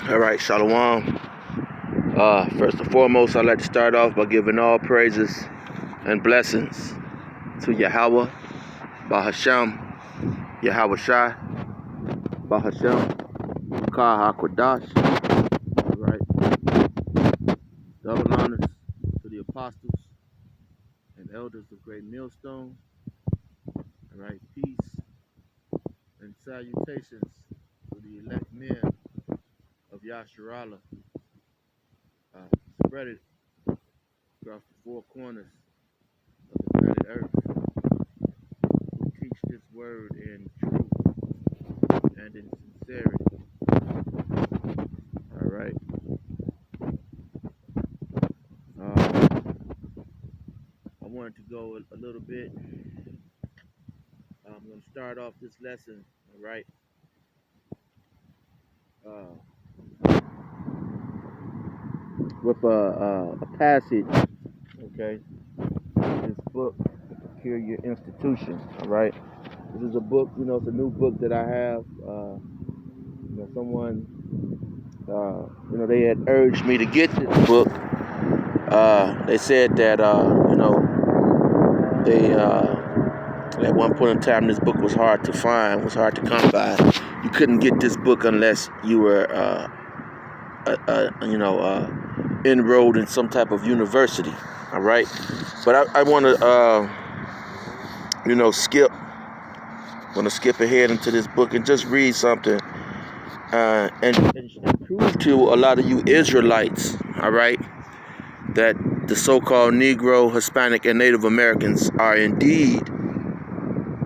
All right, Shalom. First and foremost, I'd like to start off by giving all praises and blessings to Yahweh, Bahasham, Yahweh Shai, Bahasham, Kah HaKodash. All right. Double honors to the apostles and elders of Great Millstone. All right. Peace and salutations to the elect men of Yasharallah. Spread it across the four corners of the planet Earth, who teach this word in truth and in sincerity. All right. I wanted to go a little bit. I'm going to start off this lesson, all right, with a passage, okay, this book, Peculiar Institution, all right. This is a book, it's a new book that I have. Someone, they had urged me to get this book. They said that, they, at one point in time, this book was hard to find, was hard to come by. You couldn't get this book unless you were, enrolled in some type of university, all right? But I want to, skip ahead into this book and just read something and prove to a lot of you Israelites, all right, that the so-called Negro, Hispanic, and Native Americans are indeed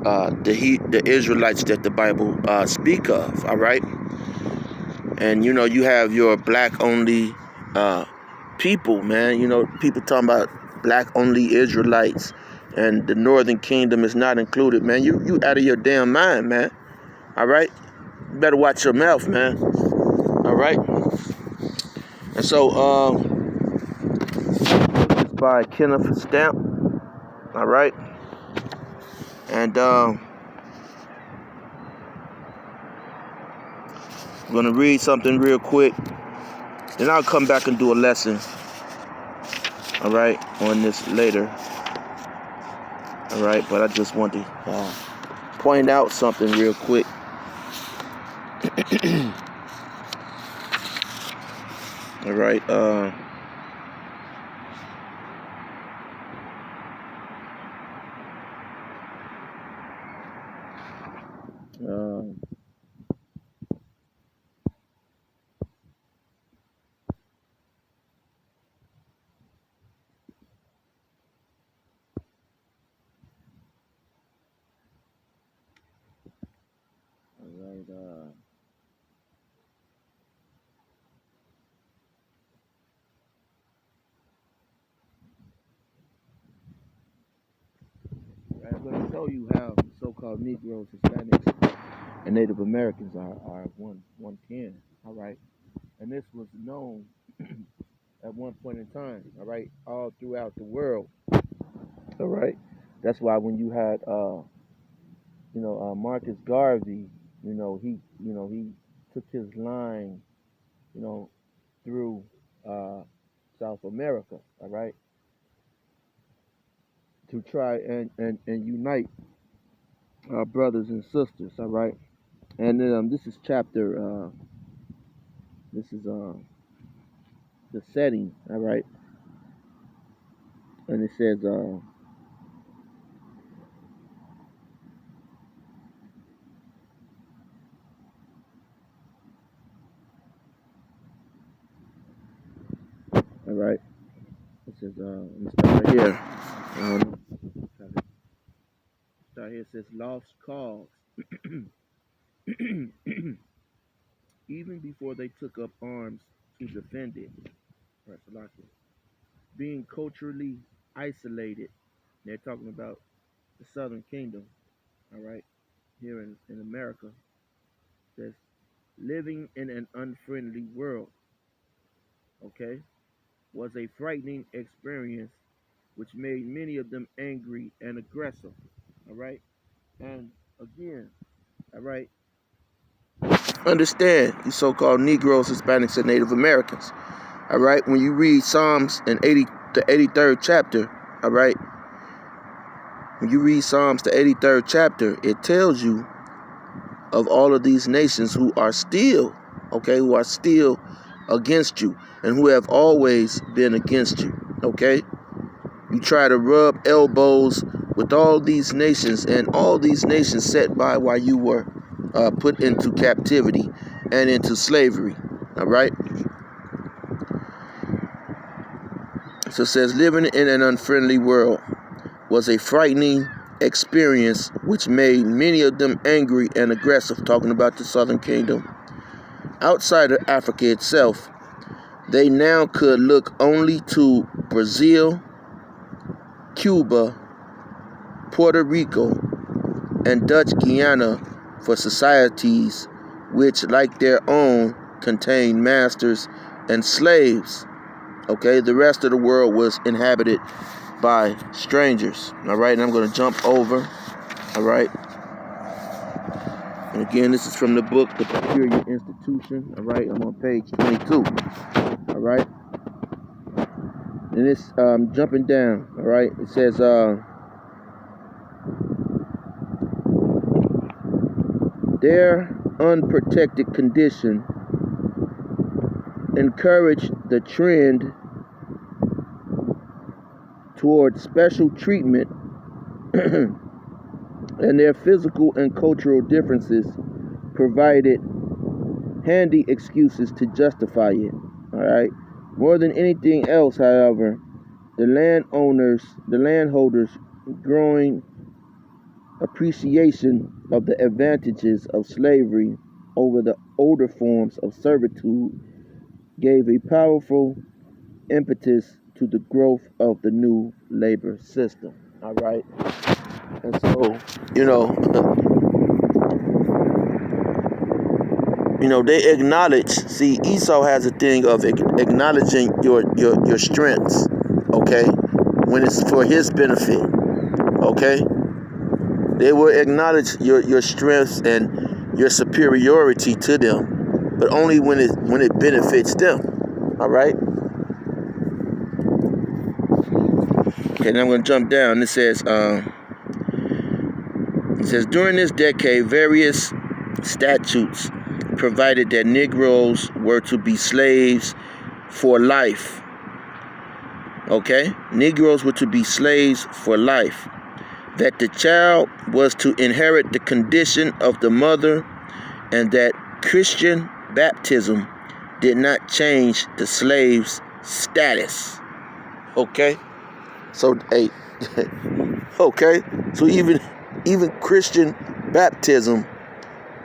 the Israelites that the Bible speak of, all right? And, you have your black-only people, man. People talking about black-only Israelites, and the Northern Kingdom is not included, man. You out of your damn mind, man. All right? You better watch your mouth, man. All right? And so, it's by Kenneth Stamp. All right? And, I'm going to read something real quick. Then I'll come back and do a lesson, all right, on this later. All right, but I just want to point out something real quick. All right. I'm going to show you how so-called Negroes, Hispanics, and Native Americans are one kin. All right, and this was known at one point in time. All right, all throughout the world. All right, that's why when you had Marcus Garvey, he took his line, through South America. All right, to try and unite our brothers and sisters. All right, and this is chapter. This is the setting. All right, and it says. All right. It says, let me start right here. Start here. It says, lost cause. Even before they took up arms to defend it. Right, so like it. Being culturally isolated. They're talking about the Southern Kingdom. All right. Here in America. It says, living in an unfriendly world. Okay. Was a frightening experience which made many of them angry and aggressive. All right. And again, all right, Understand, these so-called Negroes, Hispanics, and Native Americans. All right, when you read Psalms in the 83rd chapter, all right, when you read Psalms the 83rd chapter, it tells you of all of these nations who are still, who are still against you and who have always been against you, okay? You try to rub elbows with all these nations, and all these nations sat by while you were put into captivity and into slavery, all right? So it says, living in an unfriendly world was a frightening experience which made many of them angry and aggressive, talking about the Southern Kingdom. Outside of Africa itself, they now could look only to Brazil, Cuba, Puerto Rico, and Dutch Guiana for societies which, like their own, contained masters and slaves. Okay, the rest of the world was inhabited by strangers. All right, and I'm going to jump over. All right. And again, this is from the book, The Peculiar Institution. All right, I'm on page 22. All right. And it's jumping down. All right. It says, their unprotected condition encouraged the trend toward special treatment, and their physical and cultural differences provided handy excuses to justify it. All right. More than anything else, however, the landholders' growing appreciation of the advantages of slavery over the older forms of servitude gave a powerful impetus to the growth of the new labor system. All right. And so, they acknowledge, see, Esau has a thing of acknowledging your strengths, okay, when it's for his benefit, okay? They will acknowledge your strengths and your superiority to them, but only when it benefits them, all right? Okay, now I'm going to jump down. It says, during this decade, various statutes provided that Negroes were to be slaves for life. Okay? Negroes were to be slaves for life. That the child was to inherit the condition of the mother, and that Christian baptism did not change the slave's status. Okay? So, hey, okay? So even Christian baptism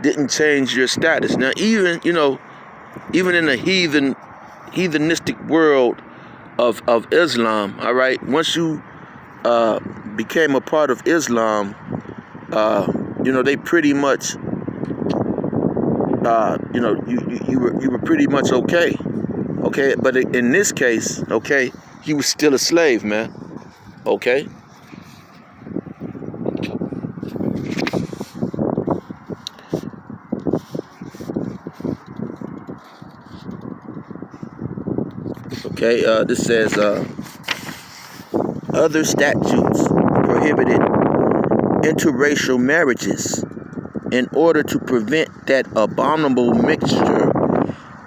didn't change your status. Now, even in the heathenistic world of Islam, all right, once you became a part of Islam, they pretty much, you were pretty much okay. Okay, but in this case, okay, he was still a slave, man. Okay. Okay, this says, other statutes prohibited interracial marriages in order to prevent that abominable mixture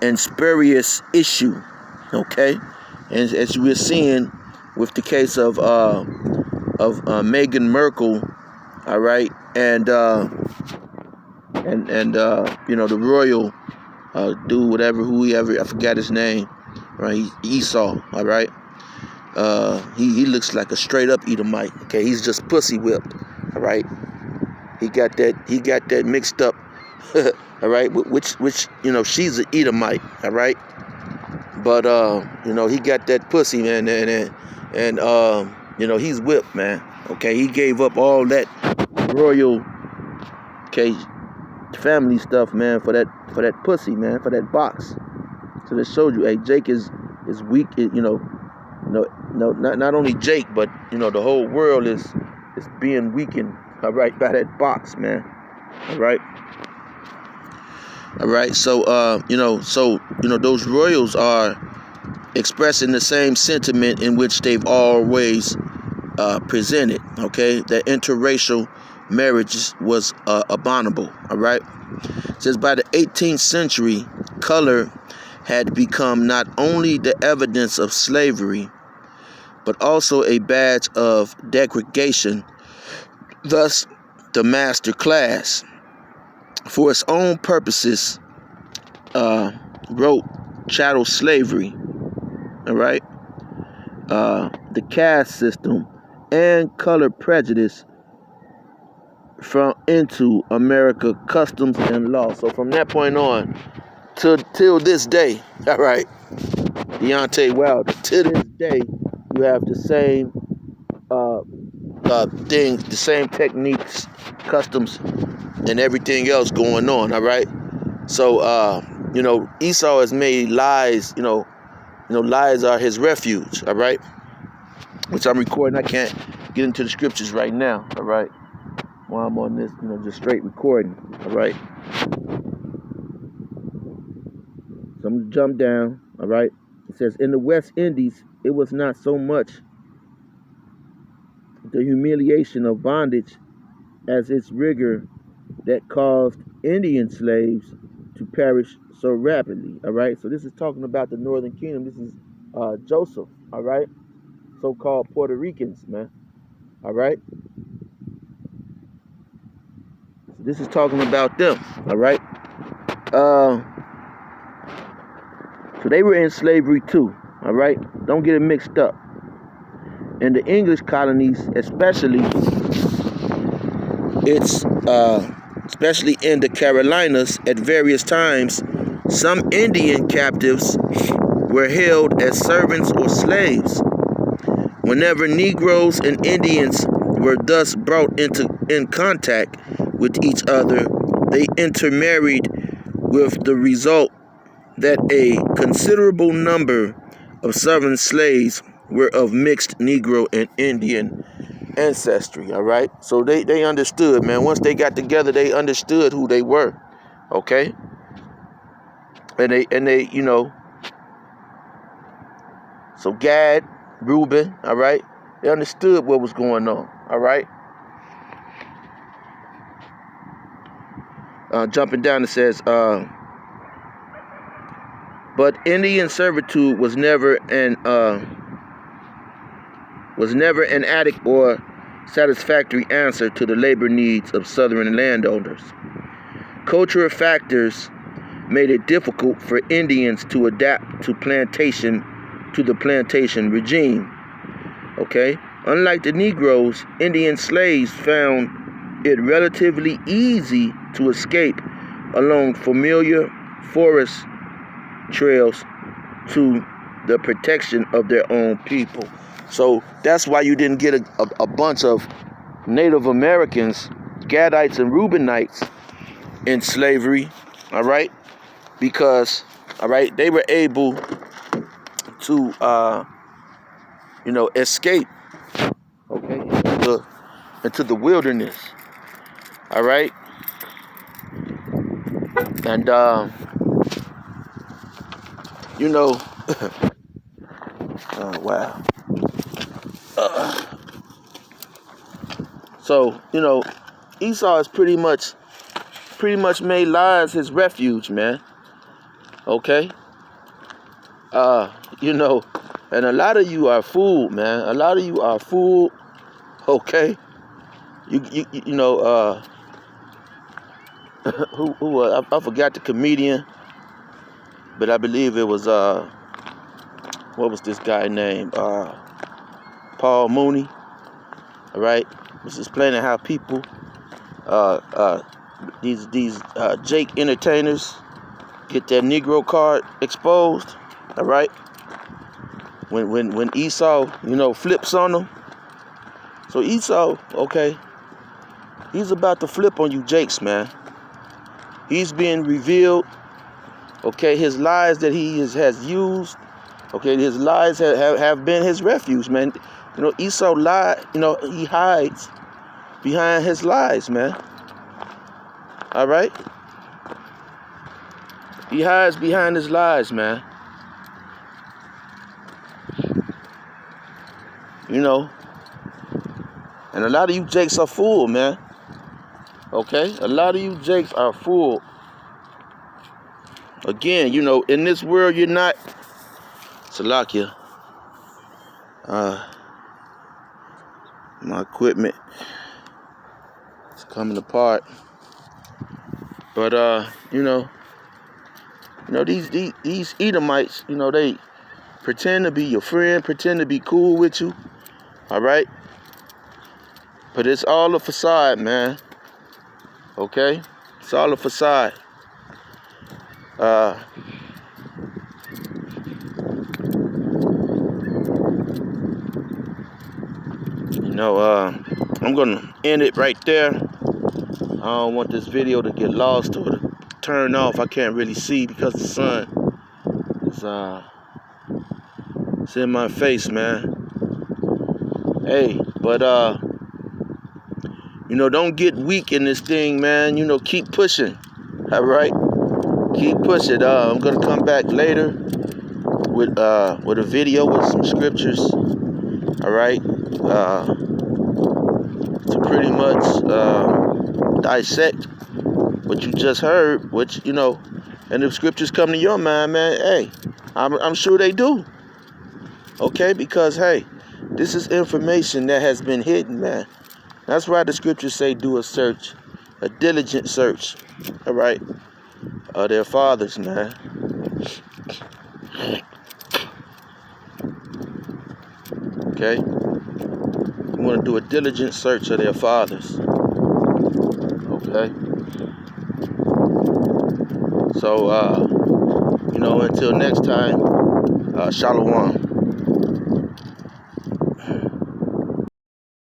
and spurious issue. Okay, and as you were seeing with the case of Meghan Merkel, all right, and the royal dude, whoever, I forgot his name, right? Esau, all right. He looks like a straight up Edomite. Okay, he's just pussy whipped. All right, he got that mixed up. All right, which she's an Edomite. All right, but he got that pussy, man, and he's whipped, man. Okay, he gave up all that royal, family stuff, man, for that pussy, man, for that box. So that showed you, hey, Jake is weak. Not only Jake, but the whole world is being weakened, all right, by that box, man. All right. All right. So those royals are expressing the same sentiment in which they've always presented. Okay, that interracial marriage was abominable. All right. It says by the 18th century, color had become not only the evidence of slavery, but also a badge of degradation. Thus, the master class, for its own purposes, wrote chattel slavery, all right, the caste system, and color prejudice into America customs and law. So from that point on till this day, all right, Deontay Wilder, to this day, you have the same things, the same techniques, customs, and everything else going on. All right. So Esau has made lies. Lies are his refuge. All right. Which I'm recording. I can't get into the scriptures right now. All right. While I'm on this, just straight recording. All right. So I'm gonna jump down. All right. It says in the West Indies, it was not so much the humiliation of bondage as its rigor that caused Indian slaves to perish so rapidly. All right. So this is talking about the Northern Kingdom. This is Joseph. All right. So-called Puerto Ricans, man. All right. So this is talking about them. All right. So they were in slavery too. All right. Don't get it mixed up. In the English colonies, especially in the Carolinas, at various times, some Indian captives were held as servants or slaves. Whenever Negroes and Indians were thus brought in contact with each other, they intermarried, with the result that a considerable number of Southern slaves were of mixed Negro and Indian ancestry. All right, so they understood, man. Once they got together, they understood who they were. Okay, and they so Gad, Reuben, all right, they understood what was going on. All right. Jumping down, it says, but Indian servitude was never an adequate or satisfactory answer to the labor needs of Southern landowners. Cultural factors made it difficult for Indians to adapt to the plantation regime. Okay? Unlike the Negroes, Indian slaves found it relatively easy to escape along familiar forest trails to the protection of their own people. So that's why you didn't get a bunch of Native Americans, Gadites and Reubenites in slavery, all right? Because, all right, they were able to, escape, okay, into the wilderness, all right? And, oh, wow. So, Esau has pretty much made lies his refuge, man. Okay? And a lot of you are fooled, man. A lot of you are fooled. Okay? I forgot the comedian, but I believe it was what was this guy named? Paul Mooney. All right? Was explaining how people these Jake entertainers get their Negro card exposed. All right? When Esau, flips on them. So Esau, okay, he's about to flip on you Jakes, man. He's being revealed. Okay, his lies that he has used. Okay, his lies have been his refuge, man. Esau lied. He hides behind his lies, man. All right. He hides behind his lies, man. You know, and a lot of you jakes are fooled, man. Okay? A lot of you jakes are fooled. Again, you know, in this world, you're not. Salakia. My equipment is coming apart. But, you know, these Edomites, you know, they pretend to be your friend, pretend to be cool with you. All right? But it's all a facade, man. Okay? It's all a facade. You know, I'm gonna end it right there. I don't want this video to get lost or to turn off. I can't really see because the sun is it's in my face, man. Hey, but you know, don't get weak in this thing, man. You know, keep pushing. All right? Keep pushing. I'm gonna come back later with a video with some scriptures. All right? To pretty much dissect what you just heard, which, you know, and if scriptures come to your mind, man, hey, I'm sure they do. Okay? Because, hey, this is information that has been hidden, man. That's why the scriptures say do a search, a diligent search, all right, of their fathers, man. Okay? You want to do a diligent search of their fathers. Okay? So, you know, until next time, shalom.